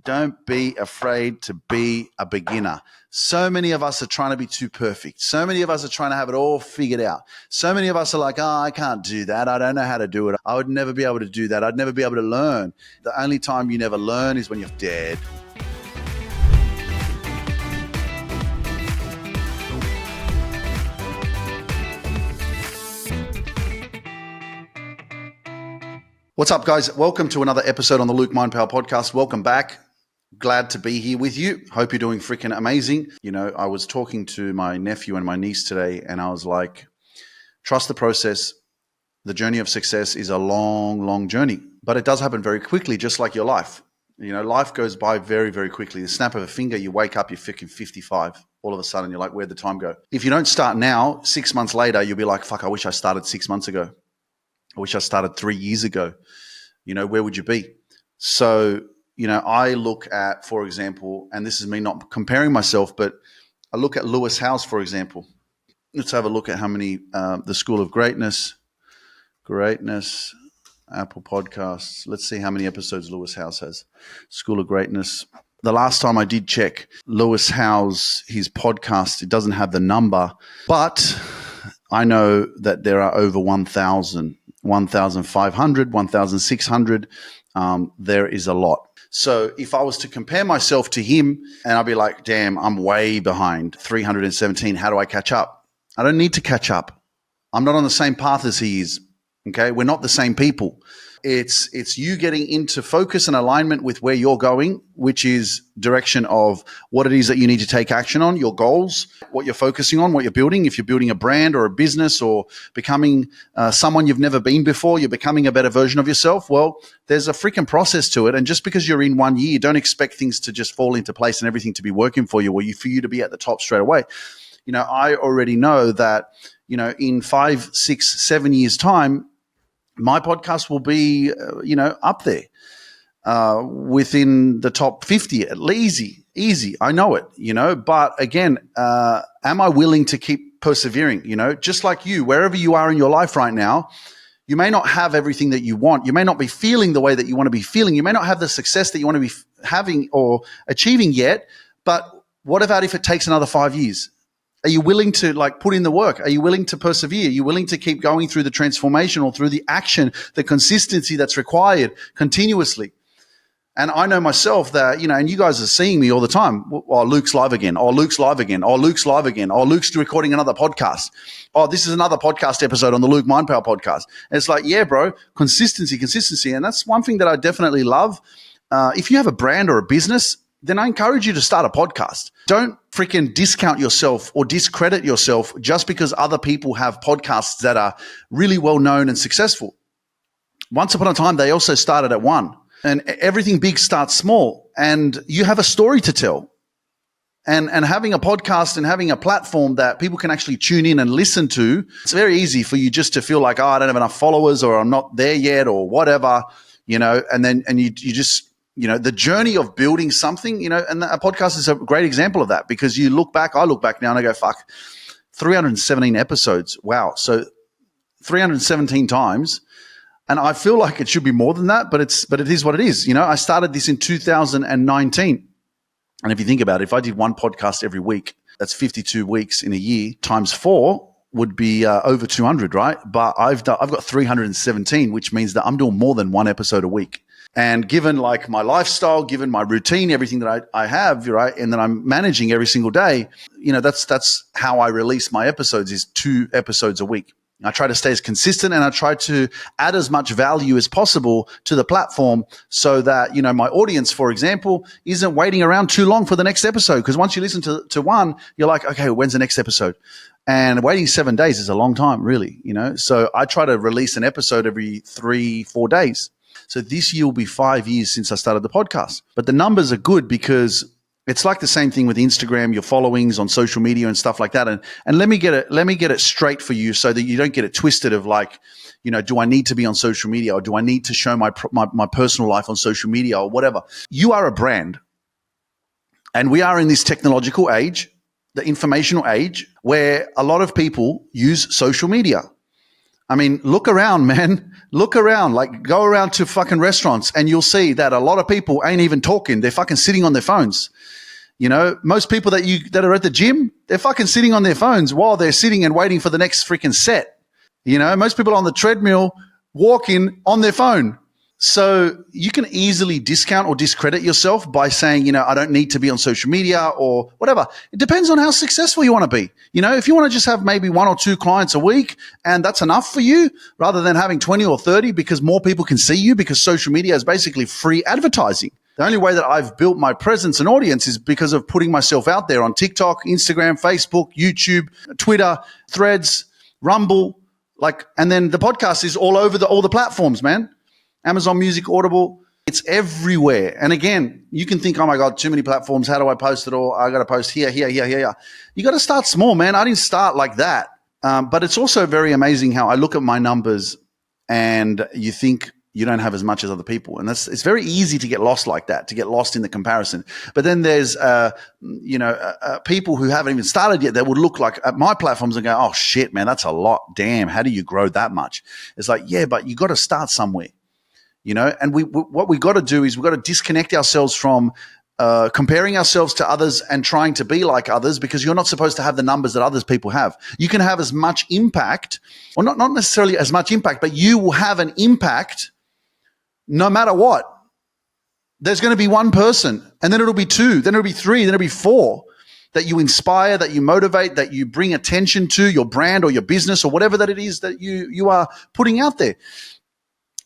Don't be afraid to be a beginner. So many of us are trying to be too perfect. So many of us are trying to have it all figured out. So many of us are like, oh, I can't do that. I don't know how to do it. I would never be able to do that. I'd never be able to learn. The only time you never learn is when you're dead. What's up, guys? Welcome to another episode on the Luke Mind Power podcast. Welcome back. Glad to be here with you. Hope you're doing freaking amazing. You know, I was talking to my nephew and my niece today, and I was like, trust the process. The journey of success is a long, long journey, but it does happen very quickly, just like your life. You know, life goes by very, very quickly. The snap of a finger, you wake up, you're freaking 55. All of a sudden, you're like, where'd the time go? If you don't start now, 6 months later, you'll be like, fuck, I wish I started 6 months ago. I wish I started 3 years ago. You know, where would you be? So, you know, I look at, for example, and this is me not comparing myself, but I look at Lewis Howes, for example. Let's have a look at how many, the School of Greatness, Apple Podcasts. Let's see how many episodes Lewis Howes has. School of Greatness. The last time I did check Lewis Howes, his podcast, it doesn't have the number, but I know that there are over 1,000. 1,500, 1,600, there is a lot. So if I was to compare myself to him and I'd be like, damn, I'm way behind 317. How do I catch up? I don't need to catch up. I'm not on the same path as he is. Okay. We're not the same people. It's you getting into focus and alignment with where you're going, which is direction of what it is that you need to take action on, your goals, what you're focusing on, what you're building. If you're building a brand or a business or becoming someone you've never been before, you're becoming a better version of yourself. Well, there's a freaking process to it. And just because you're in 1 year, don't expect things to just fall into place and everything to be working for you or for you to be at the top straight away. You know, I already know that, you know, in 5, 6, 7 years' time, my podcast will be, up there within the top 50 at least. Easy. I know it, but again, am I willing to keep persevering? Just like you, wherever you are in your life right now, you may not have everything that you want. You may not be feeling the way that you want to be feeling. You may not have the success that you want to be having or achieving yet, but what about if it takes another 5 years? Are you willing to put in the work? Are you willing to persevere? Are you willing to keep going through the transformation or through the action, the consistency that's required continuously? And I know myself that, and you guys are seeing me all the time. Oh, Luke's live again. Oh, Luke's live again. Oh, Luke's live again. Oh, Luke's recording another podcast. Oh, this is another podcast episode on the Luke Mind Power podcast. And it's like, yeah, bro, consistency. And that's one thing that I definitely love. If you have a brand or a business, then I encourage you to start a podcast. Don't freaking discount yourself or discredit yourself just because other people have podcasts that are really well known and successful. Once upon a time, they also started at one. And everything big starts small. And you have a story to tell. And having a podcast and having a platform that people can actually tune in and listen to, it's very easy for you just to feel like, oh, I don't have enough followers or I'm not there yet or whatever, and you just, the journey of building something, and a podcast is a great example of that because I look back now and I go, fuck, 317 episodes. Wow. So 317 times. And I feel like it should be more than that, but it is what it is. I started this in 2019. And if you think about it, if I did one podcast every week, that's 52 weeks in a year times 4 would be over 200, right? But I've got 317, which means that I'm doing more than one episode a week. And given my lifestyle, given my routine, everything that I have, right, and that I'm managing every single day, that's how I release my episodes is 2 episodes a week. I try to stay as consistent and I try to add as much value as possible to the platform so that, my audience, for example, isn't waiting around too long for the next episode. Because once you listen to one, you're like, okay, when's the next episode? And waiting 7 days is a long time, really, So I try to release an episode every 3-4 days. So this year will be 5 years since I started the podcast. But the numbers are good because it's like the same thing with Instagram, your followings on social media and stuff like that. And let me get it straight for you so that you don't get it twisted of do I need to be on social media or do I need to show my personal life on social media or whatever? You are a brand. And we are in this technological age, the informational age, where a lot of people use social media. I mean, look around, man. Look around. Like, go around to fucking restaurants and you'll see that a lot of people ain't even talking. They're fucking sitting on their phones. You know, most people that are at the gym, they're fucking sitting on their phones while they're sitting and waiting for the next freaking set. You know, most people on the treadmill walking on their phone. So you can easily discount or discredit yourself by saying, you know, I don't need to be on social media or whatever. It depends on how successful you want to be. You know, if you want to just have maybe 1 or 2 clients a week and that's enough for you rather than having 20 or 30 because more people can see you, because social media is basically free advertising. The only way that I've built my presence and audience is because of putting myself out there on TikTok, Instagram, Facebook, YouTube, Twitter, Threads, Rumble, and then the podcast is all over all the platforms, man. Amazon Music, Audible, it's everywhere. And again, you can think, oh my God, too many platforms. How do I post it all? I got to post here. You got to start small, man. I didn't start like that. But it's also very amazing how I look at my numbers and you think you don't have as much as other people. And it's very easy to get lost like that, to get lost in the comparison. But then there's, people who haven't even started yet that would look like at my platforms and go, oh shit, man, that's a lot. Damn. How do you grow that much? It's like, yeah, but you got to start somewhere. You know, and what we got to do is we got to disconnect ourselves from comparing ourselves to others and trying to be like others, because you're not supposed to have the numbers that others people have. You can have as much impact, or not necessarily as much impact, but you will have an impact no matter what. There's going to be one person, and then it'll be 2, then it'll be 3, then it'll be 4 that you inspire, that you motivate, that you bring attention to your brand or your business or whatever that it is that you are putting out there.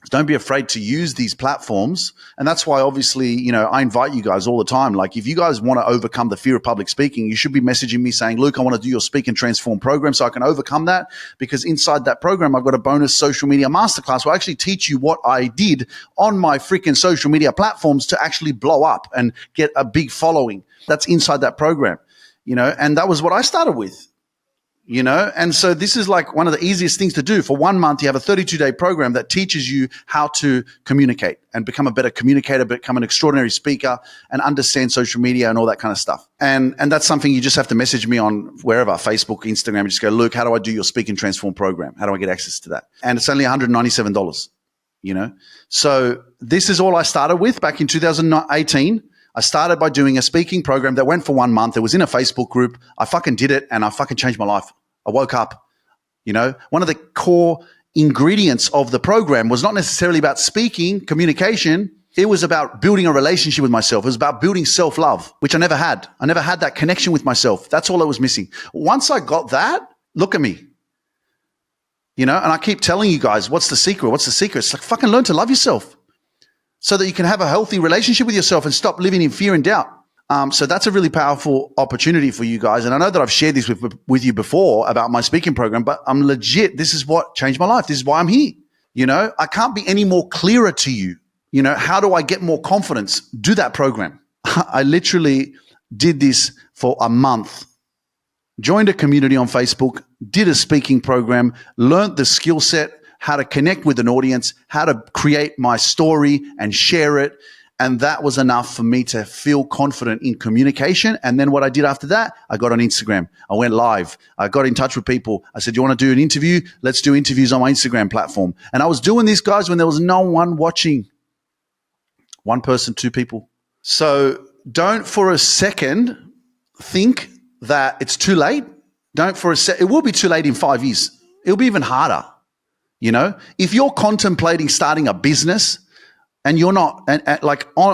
Don't be afraid to use these platforms. And that's why, obviously, you know, I invite you guys all the time. Like, if you guys want to overcome the fear of public speaking, you should be messaging me saying, Luke, I want to do your Speak and Transform program so I can overcome that. Because inside that program, I've got a bonus social media masterclass where I actually teach you what I did on my freaking social media platforms to actually blow up and get a big following. That's inside that program, you know, and that was what I started with. You know, and so this is like one of the easiest things to do. For 1 month, you have a 32-day program that teaches you how to communicate and become a better communicator, become an extraordinary speaker, and understand social media and all that kind of stuff. And that's something you just have to message me on wherever, Facebook, Instagram. Just go, Luke, how do I do your Speak and Transform program? How do I get access to that? And it's only $197, you know. So this is all I started with back in 2018. I started by doing a speaking program that went for 1 month. It was in a Facebook group. I fucking did it and I fucking changed my life. I woke up, you know. One of the core ingredients of the program was not necessarily about speaking, communication. It was about building a relationship with myself. It was about building self-love, which I never had. I never had that connection with myself. That's all I was missing. Once I got that, look at me, you know, and I keep telling you guys, what's the secret? What's the secret? It's like, fucking learn to love yourself, so that you can have a healthy relationship with yourself and stop living in fear and doubt. So that's a really powerful opportunity for you guys. And I know that I've shared this with you before about my speaking program, but I'm legit. This is what changed my life. This is why I'm here. You know, I can't be any more clearer to you. You know, how do I get more confidence? Do that program. I literally did this for a month. Joined a community on Facebook, did a speaking program, learned the skill set, how to connect with an audience, how to create my story and share it. And that was enough for me to feel confident in communication. And then what I did after that, I got on Instagram. I went live. I got in touch with people. I said, you want to do an interview? Let's do interviews on my Instagram platform. And I was doing this, guys, when there was no one watching. 1 person, 2 people. So don't for a second think that it's too late. Don't for a second. It will be too late in 5 years. It'll be even harder. You know, if you're contemplating starting a business and you're not,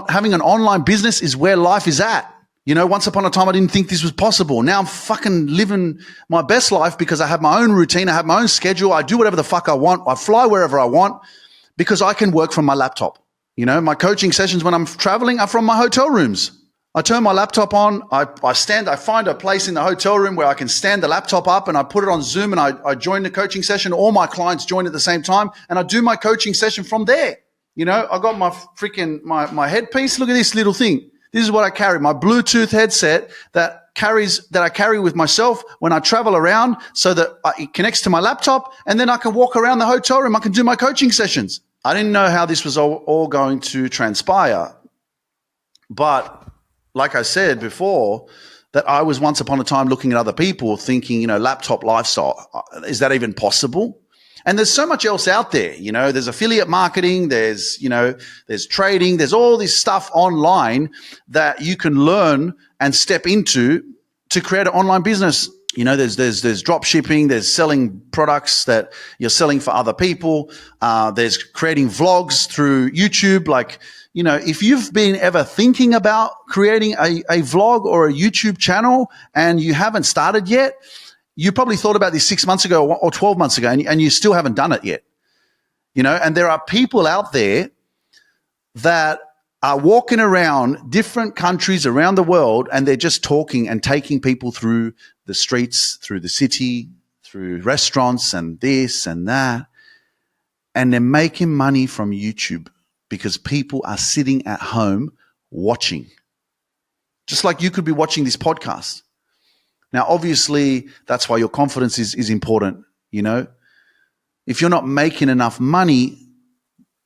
having an online business is where life is at. You know, once upon a time, I didn't think this was possible. Now I'm fucking living my best life because I have my own routine. I have my own schedule. I do whatever the fuck I want. I fly wherever I want because I can work from my laptop. You know, my coaching sessions when I'm traveling are from my hotel rooms. I turn my laptop on. I find a place in the hotel room where I can stand the laptop up and I put it on Zoom and I join the coaching session. All my clients join at the same time and I do my coaching session from there. You know, I got my freaking, my headpiece. Look at this little thing. This is what I carry. My Bluetooth headset that I carry with myself when I travel around so that it connects to my laptop and then I can walk around the hotel room. I can do my coaching sessions. I didn't know how this was all going to transpire. But like I said before, that I was once upon a time looking at other people thinking, you know, laptop lifestyle, is that even possible? And there's so much else out there, there's affiliate marketing, there's trading, there's all this stuff online that you can learn and step into to create an online business. There's drop shipping, there's selling products that you're selling for other people. There's creating vlogs through YouTube. Like, if you've been ever thinking about creating a vlog or a YouTube channel and you haven't started yet, you probably thought about this 6 months ago or 12 months ago, and you still haven't done it yet. And there are people out there that are walking around different countries around the world, and they're just talking and taking people through the streets, through the city, through restaurants and this and that. And they're making money from YouTube because people are sitting at home watching. Just like you could be watching this podcast. Now, obviously, that's why your confidence is important, If you're not making enough money,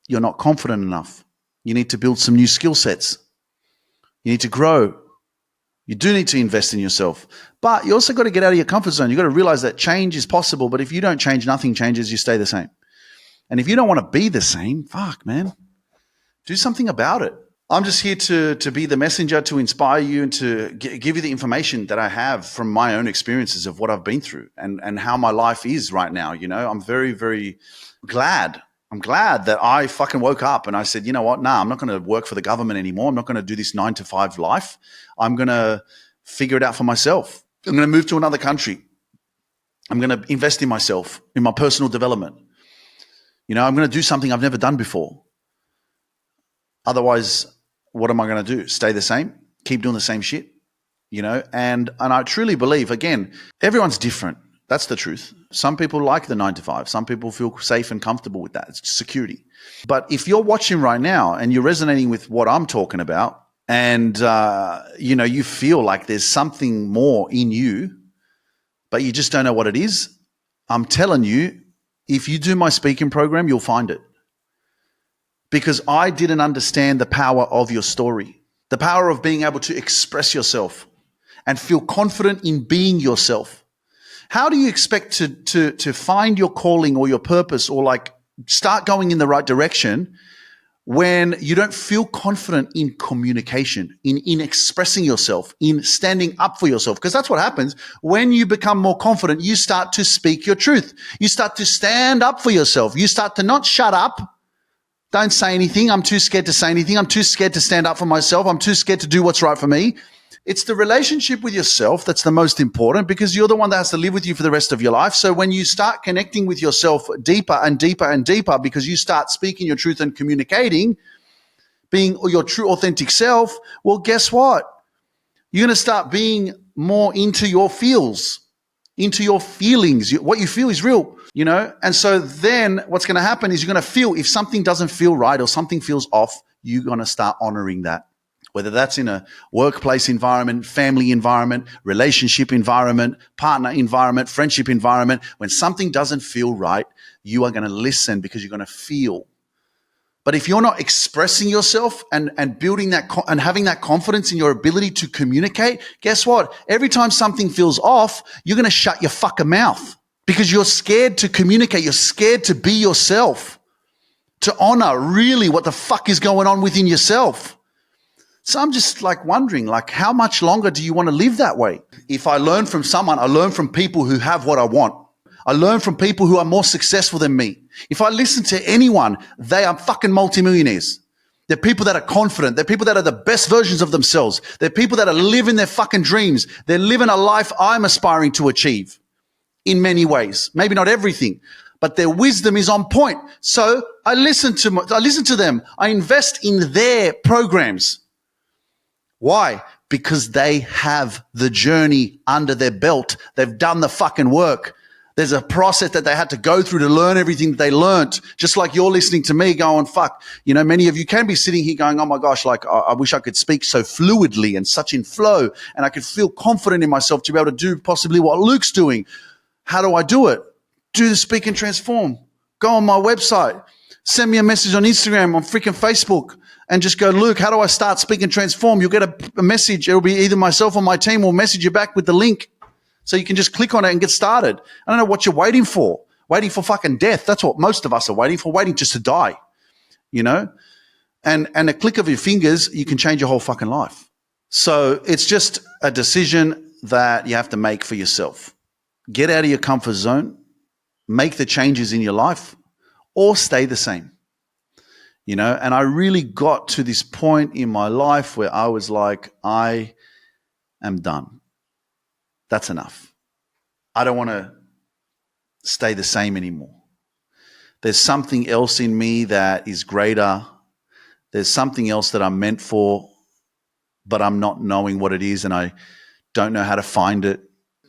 you're not confident enough. You need to build some new skill sets. You need to grow. You do need to invest in yourself. But you also got to get out of your comfort zone. You got to realize that change is possible, but if you don't change, nothing changes, you stay the same. And if you don't want to be the same, fuck, man, do something about it. I'm just here to be the messenger, to inspire you and to give you the information that I have from my own experiences of what I've been through and how my life is right now. I'm very, very glad. I'm glad that I fucking woke up and I said, you know what? Nah, I'm not going to work for the government anymore. I'm not going to do this 9-to-5 life. I'm going to figure it out for myself. I'm going to move to another country. I'm going to invest in myself, in my personal development. I'm going to do something I've never done before. Otherwise, what am I going to do? Stay the same? Keep doing the same shit? And I truly believe, again, everyone's different. That's the truth. Some people like the 9-to-5. Some people feel safe and comfortable with that. It's security. But if you're watching right now and you're resonating with what I'm talking about and, you feel like there's something more in you, but you just don't know what it is, I'm telling you, if you do my speaking program, you'll find it. Because I didn't understand the power of your story, the power of being able to express yourself and feel confident in being yourself. How do you expect to find your calling or your purpose or like start going in the right direction when you don't feel confident in communication, in expressing yourself, in standing up for yourself? Because that's what happens. When you become more confident, you start to speak your truth. You start to stand up for yourself. You start to not shut up. Don't say anything. I'm too scared to say anything. I'm too scared to stand up for myself. I'm too scared to do what's right for me. It's the relationship with yourself that's the most important because you're the one that has to live with you for the rest of your life. So when you start connecting with yourself deeper and deeper and deeper because you start speaking your truth and communicating, being your true authentic self, well, guess what? You're going to start being more into your feels, into your feelings. What you feel is real, And so then what's going to happen is you're going to feel if something doesn't feel right or something feels off, you're going to start honoring that. Whether that's in a workplace environment, family environment, relationship environment, partner environment, friendship environment, when something doesn't feel right, you are going to listen because you're going to feel. But if you're not expressing yourself and building that and having that confidence in your ability to communicate, guess what? Every time something feels off, you're going to shut your fucking mouth because you're scared to communicate. You're scared to be yourself, to honor really what the fuck is going on within yourself. So I'm just like wondering, like, how much longer do you want to live that way? If I learn from someone, I learn from people who have what I want. I learn from people who are more successful than me. If I listen to anyone, they are fucking multimillionaires. They're people that are confident. They're people that are the best versions of themselves. They're people that are living their fucking dreams. They're living a life I'm aspiring to achieve in many ways. Maybe not everything, but their wisdom is on point. So I listen to them. I invest in their programs. Why? Because they have the journey under their belt. They've done the fucking work. There's a process that they had to go through to learn everything that they learned. Just like you're listening to me going, fuck, many of you can be sitting here going, oh my gosh, like I wish I could speak so fluidly and such in flow and I could feel confident in myself to be able to do possibly what Luke's doing. How do I do it? Do the Speak and Transform. Go on my website. Send me a message on Instagram, on freaking Facebook. And just go, Luke, how do I start Speak and Transform? You'll get a message. It'll be either myself or my team will message you back with the link. So you can just click on it and get started. I don't know what you're waiting for. waiting for fucking death. That's what most of us are waiting for, waiting just to die, you know? And a click of your fingers, you can change your whole fucking life. So it's just a decision that you have to make for yourself. Get out of your comfort zone, make the changes in your life, or stay the same. You know, and I really got to this point in my life where I was like, I am done. That's enough. I don't want to stay the same anymore. There's something else in me that is greater. There's something else that I'm meant for, but I'm not knowing what it is and I don't know how to find it.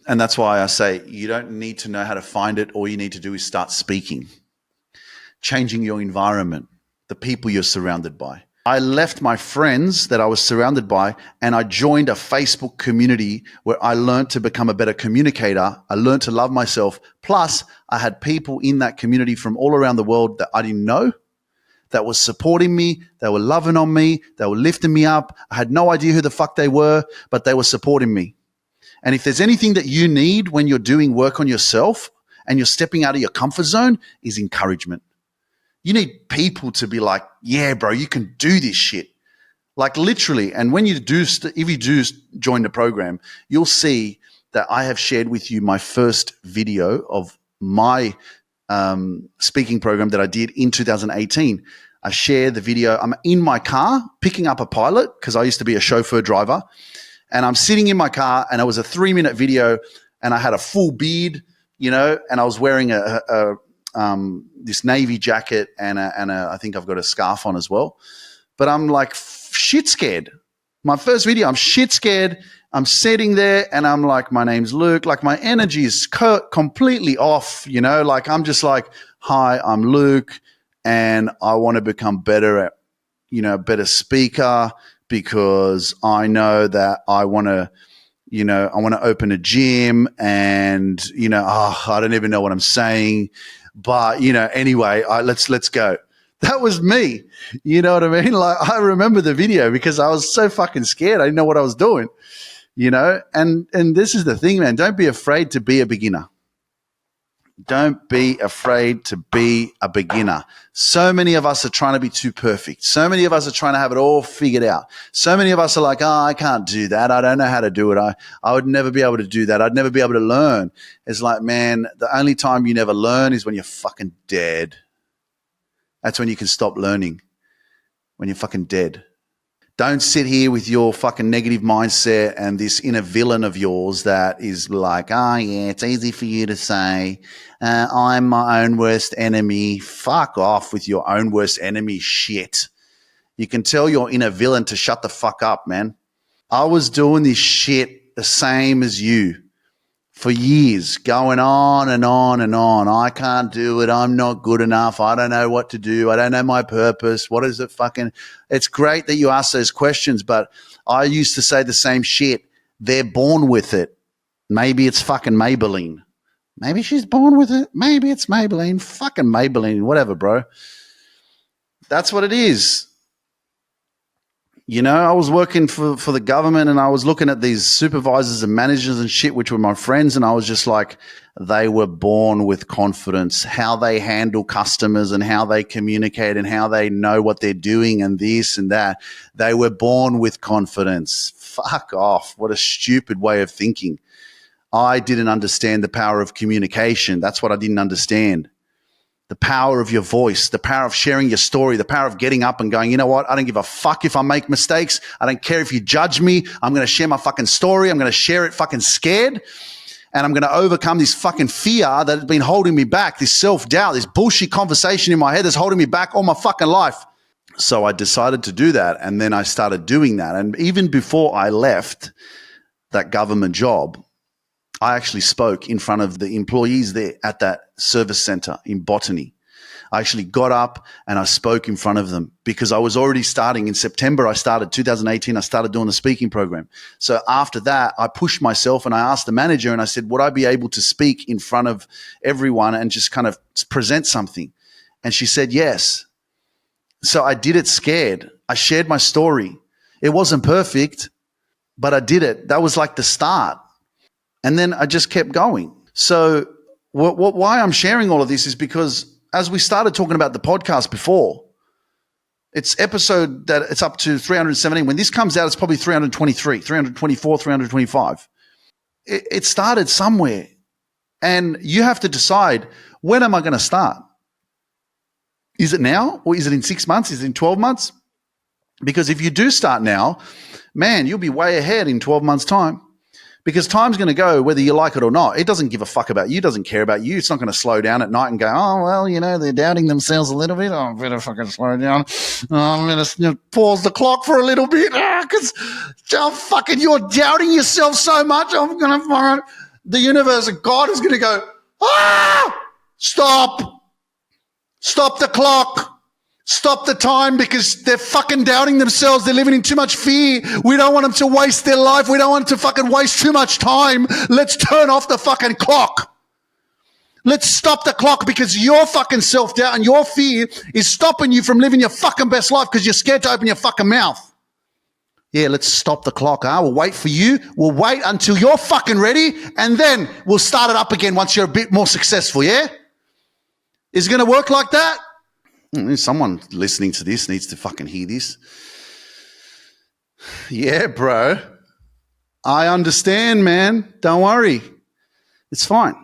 And that's why I say you don't need to know how to find it. All you need to do is start speaking, changing your environment, the people you're surrounded by. I left my friends that I was surrounded by and I joined a Facebook community where I learned to become a better communicator. I learned to love myself. Plus, I had people in that community from all around the world that I didn't know that was supporting me. They were loving on me. They were lifting me up. I had no idea who the fuck they were, but they were supporting me. And if there's anything that you need when you're doing work on yourself and you're stepping out of your comfort zone, is encouragement. You need people to be like, yeah, bro, you can do this shit. Like literally. And when you do, if you do join the program, you'll see that I have shared with you my first video of my speaking program that I did in 2018. I share the video. I'm in my car picking up a pilot because I used to be a chauffeur driver. And I'm sitting in my car and it was a 3-minute video and I had a full beard, you know, and I was wearing this navy jacket and I think I've got a scarf on as well. But I'm like shit scared. My first video, I'm shit scared. I'm sitting there and I'm like, my name's Luke. Like my energy is completely off, you know, like I'm just like, hi, I'm Luke and I want to become better at, you know, better speaker because I know that I want to, you know, I want to open a gym and, you know, I don't even know what I'm saying. But, you know, anyway, let's go. That was me. You know what I mean? Like I remember the video because I was so fucking scared. I didn't know what I was doing, you know? And this is the thing, man. Don't be afraid to be a beginner. Don't be afraid to be a beginner. So many of us are trying to be too perfect. So many of us are trying to have it all figured out. So many of us are like, I can't do that. I don't know how to do it. I would never be able to do that. I'd never be able to learn. It's like, man, the only time you never learn is when you're fucking dead. That's when you can stop learning, when you're fucking dead. Don't sit here with your fucking negative mindset and this inner villain of yours that is like, yeah, it's easy for you to say, I'm my own worst enemy. Fuck off with your own worst enemy shit. You can tell your inner villain to shut the fuck up, man. I was doing this shit the same as you for years, going on and on and on. I can't do it. I'm not good enough. I don't know what to do. I don't know my purpose. What is it fucking? It's great that you ask those questions, but I used to say the same shit. They're born with it. Maybe it's fucking Maybelline. Maybe she's born with it. Maybe it's Maybelline. Fucking Maybelline. Whatever, bro. That's what it is. You know, I was working for the government and I was looking at these supervisors and managers and shit, which were my friends. And I was just like, they were born with confidence, how they handle customers and how they communicate and how they know what they're doing and this and that. They were born with confidence. Fuck off. What a stupid way of thinking. I didn't understand the power of communication. That's what I didn't understand. The power of your voice, the power of sharing your story, the power of getting up and going, you know what? I don't give a fuck if I make mistakes. I don't care if you judge me. I'm going to share my fucking story. I'm going to share it fucking scared. And I'm going to overcome this fucking fear that has been holding me back, this self-doubt, this bullshit conversation in my head that's holding me back all my fucking life. So I decided to do that. And then I started doing that. And even before I left that government job, I actually spoke in front of the employees there at that service center in Botany. I actually got up and I spoke in front of them because I was already starting in September. 2018, I started doing the speaking program. So after that, I pushed myself and I asked the manager and I said, would I be able to speak in front of everyone and just kind of present something? And she said, yes. So I did it scared. I shared my story. It wasn't perfect, but I did it. That was like the start. And then I just kept going. So why I'm sharing all of this is because as we started talking about the podcast before, it's episode that it's up to 317. When this comes out, it's probably 323, 324, 325. It started somewhere. And you have to decide, when am I going to start? Is it now, or is it in 6 months? Is it in 12 months? Because if you do start now, man, you'll be way ahead in 12 months' time. Because time's going to go whether you like it or not. It doesn't give a fuck about you. It doesn't care about you. It's not going to slow down at night and go, oh, well, they're doubting themselves a little bit. Oh, I better fucking slow down. Oh, I'm going to pause the clock for a little bit because you're doubting yourself so much. I'm going to find the universe and God is going to go, stop the clock. Stop the time, because they're fucking doubting themselves. They're living in too much fear. We don't want them to waste their life. We don't want them to fucking waste too much time. Let's turn off the fucking clock. Let's stop the clock, because your fucking self-doubt and your fear is stopping you from living your fucking best life because you're scared to open your fucking mouth. Yeah, let's stop the clock. We'll wait for you. We'll wait until you're fucking ready, and then we'll start it up again once you're a bit more successful, yeah? Is it going to work like that? Someone listening to this needs to fucking hear this. Yeah, bro. I understand, man. Don't worry. It's fine.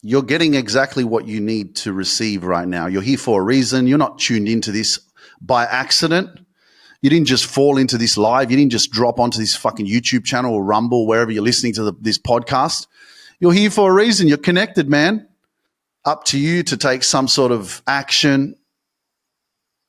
You're getting exactly what you need to receive right now. You're here for a reason. You're not tuned into this by accident. You didn't just fall into this live. You didn't just drop onto this fucking YouTube channel or Rumble, wherever you're listening to this podcast. You're here for a reason. You're connected, man. Up to you to take some sort of action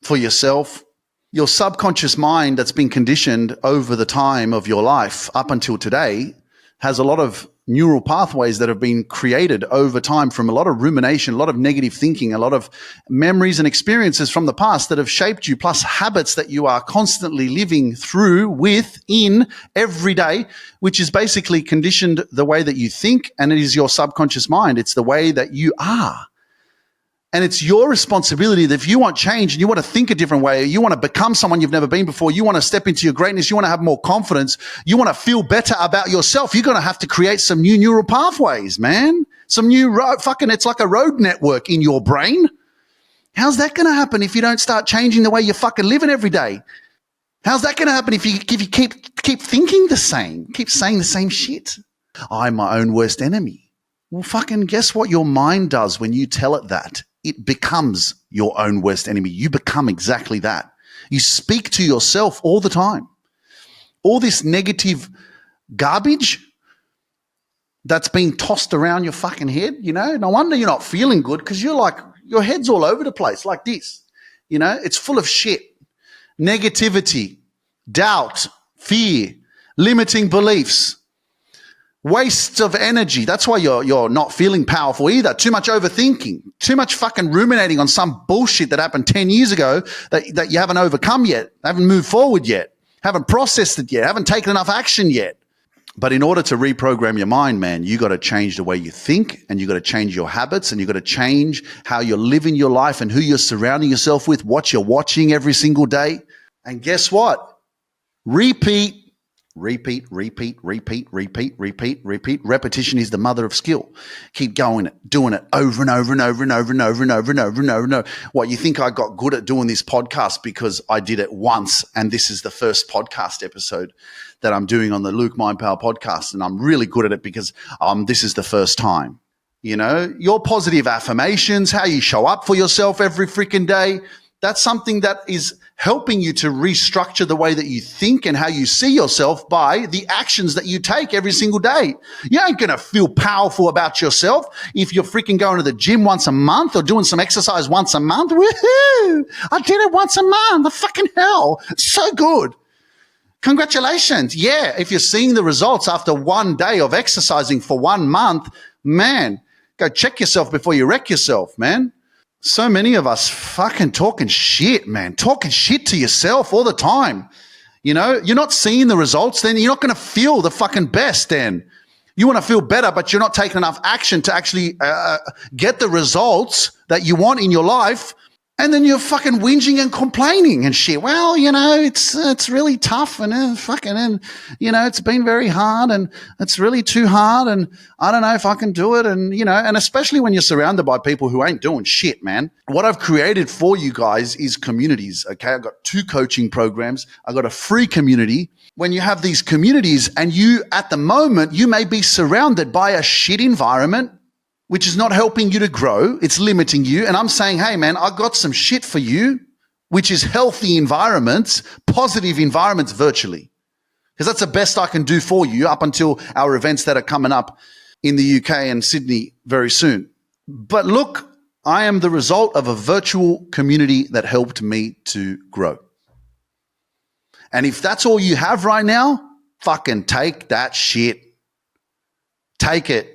for yourself. Your subconscious mind that's been conditioned over the time of your life up until today has a lot of neural pathways that have been created over time from a lot of rumination, a lot of negative thinking, a lot of memories and experiences from the past that have shaped you, plus habits that you are constantly living through within every day, which is basically conditioned the way that you think, and it is your subconscious mind. It's the way that you are. And it's your responsibility that if you want change and you want to think a different way, you want to become someone you've never been before, you want to step into your greatness, you want to have more confidence, you want to feel better about yourself, you're going to have to create some new neural pathways, man. Some new it's like a road network in your brain. How's that going to happen if you don't start changing the way you're fucking living every day? How's that going to happen if you keep thinking the same, keep saying the same shit? I'm my own worst enemy. Well, fucking guess what your mind does when you tell it that? It becomes your own worst enemy. You become exactly that. You speak to yourself all the time. All this negative garbage that's being tossed around your fucking head, no wonder you're not feeling good, because you're like, your head's all over the place like this. It's full of shit, negativity, doubt, fear, limiting beliefs, wastes of energy. That's why you're not feeling powerful either. Too much overthinking, too much fucking ruminating on some bullshit that happened 10 years ago that you haven't overcome yet, haven't moved forward yet, haven't processed it yet, haven't taken enough action yet. But in order to reprogram your mind, man, you got to change the way you think, and you got to change your habits, and you got to change how you're living your life and who you're surrounding yourself with, what you're watching every single day. And guess what? Repeat. Repetition is the mother of skill. Keep doing it over and over and over and over and over and over and over and over and over. What, you think I got good at doing this podcast because I did it once, and this is the first podcast episode that I'm doing on the Luke Mind Power podcast, and I'm really good at it because this is the first time. Your positive affirmations, how you show up for yourself every freaking day, that's something that is helping you to restructure the way that you think and how you see yourself by the actions that you take every single day. You ain't going to feel powerful about yourself if you're freaking going to the gym once a month or doing some exercise once a month. Woohoo! I did it once a month. The fucking hell. It's so good. Congratulations. Yeah, if you're seeing the results after one day of exercising for 1 month, man, go check yourself before you wreck yourself, man. So many of us fucking talking shit, man, talking shit to yourself all the time. You're not seeing the results, then you're not going to feel the fucking best then. You want to feel better, but you're not taking enough action to actually get the results that you want in your life. And then you're fucking whinging and complaining and shit. Well, it's really tough and it's been very hard and it's really too hard and I don't know if I can do it. And, and especially when you're surrounded by people who ain't doing shit, man. What I've created for you guys is communities, okay? I've got 2 coaching programs. I've got a free community. When you have these communities and you, at the moment, you may be surrounded by a shit environment, which is not helping you to grow. It's limiting you. And I'm saying, hey, man, I got some shit for you, which is healthy environments, positive environments virtually. Because that's the best I can do for you up until our events that are coming up in the UK and Sydney very soon. But look, I am the result of a virtual community that helped me to grow. And if that's all you have right now, fucking take that shit. Take it.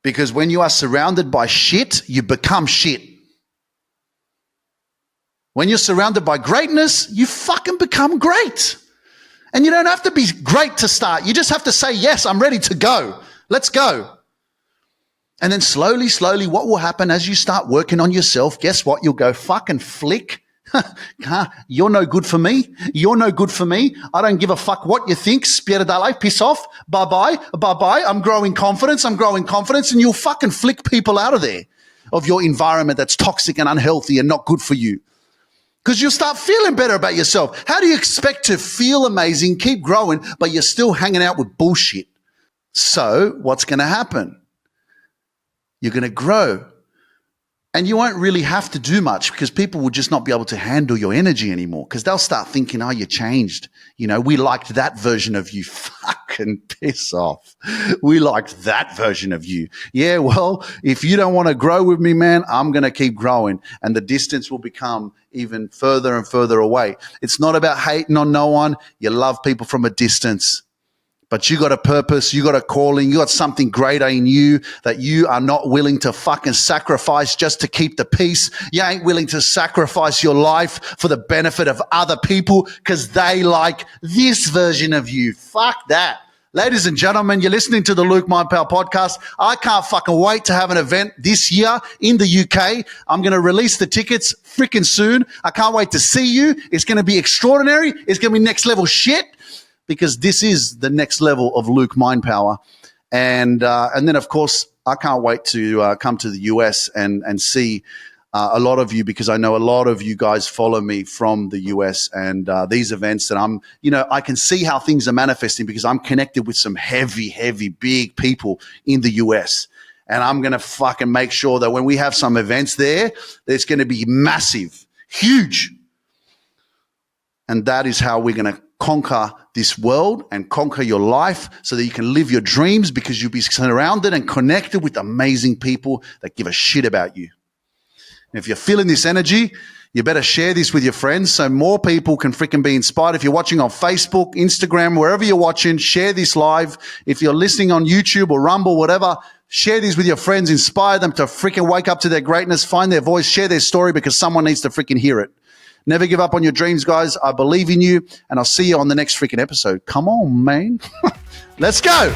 Because when you are surrounded by shit, you become shit. When you're surrounded by greatness, you fucking become great. And you don't have to be great to start. You just have to say, yes, I'm ready to go. Let's go. And then slowly, what will happen as you start working on yourself? Guess what? You'll go fucking flick. You're no good for me. You're no good for me. I don't give a fuck what you think. Spierdalai, piss off. Bye-bye. Bye-bye. I'm growing confidence. And you'll fucking flick people out of there, of your environment that's toxic and unhealthy and not good for you. Because you'll start feeling better about yourself. How do you expect to feel amazing, keep growing, but you're still hanging out with bullshit? So what's going to happen? You're going to grow. And you won't really have to do much because people will just not be able to handle your energy anymore because they'll start thinking, oh, you changed. We liked that version of you. Fucking piss off. We liked that version of you. Yeah, well, if you don't want to grow with me, man, I'm going to keep growing and the distance will become even further and further away. It's not about hating on no one. You love people from a distance. But you got a purpose, you got a calling, you got something greater in you that you are not willing to fucking sacrifice just to keep the peace. You ain't willing to sacrifice your life for the benefit of other people because they like this version of you. Fuck that. Ladies and gentlemen, you're listening to the Luke Mindpower podcast. I can't fucking wait to have an event this year in the UK. I'm going to release the tickets freaking soon. I can't wait to see you. It's going to be extraordinary. It's going to be next level shit. Because this is the next level of Luke Mindpower. And then, of course, I can't wait to come to the US and see a lot of you because I know a lot of you guys follow me from the US and these events that I can see how things are manifesting because I'm connected with some heavy, big people in the US. And I'm going to fucking make sure that when we have some events there, it's going to be massive, huge. And that is how we're going to conquer this world and conquer your life so that you can live your dreams because you'll be surrounded and connected with amazing people that give a shit about you. And if you're feeling this energy, you better share this with your friends so more people can freaking be inspired. If you're watching on Facebook, Instagram, wherever you're watching, share this live. If you're listening on YouTube or Rumble, whatever, share these with your friends. Inspire them to freaking wake up to their greatness, find their voice, share their story because someone needs to freaking hear it. Never give up on your dreams, guys. I believe in you, and I'll see you on the next freaking episode. Come on, man. Let's go.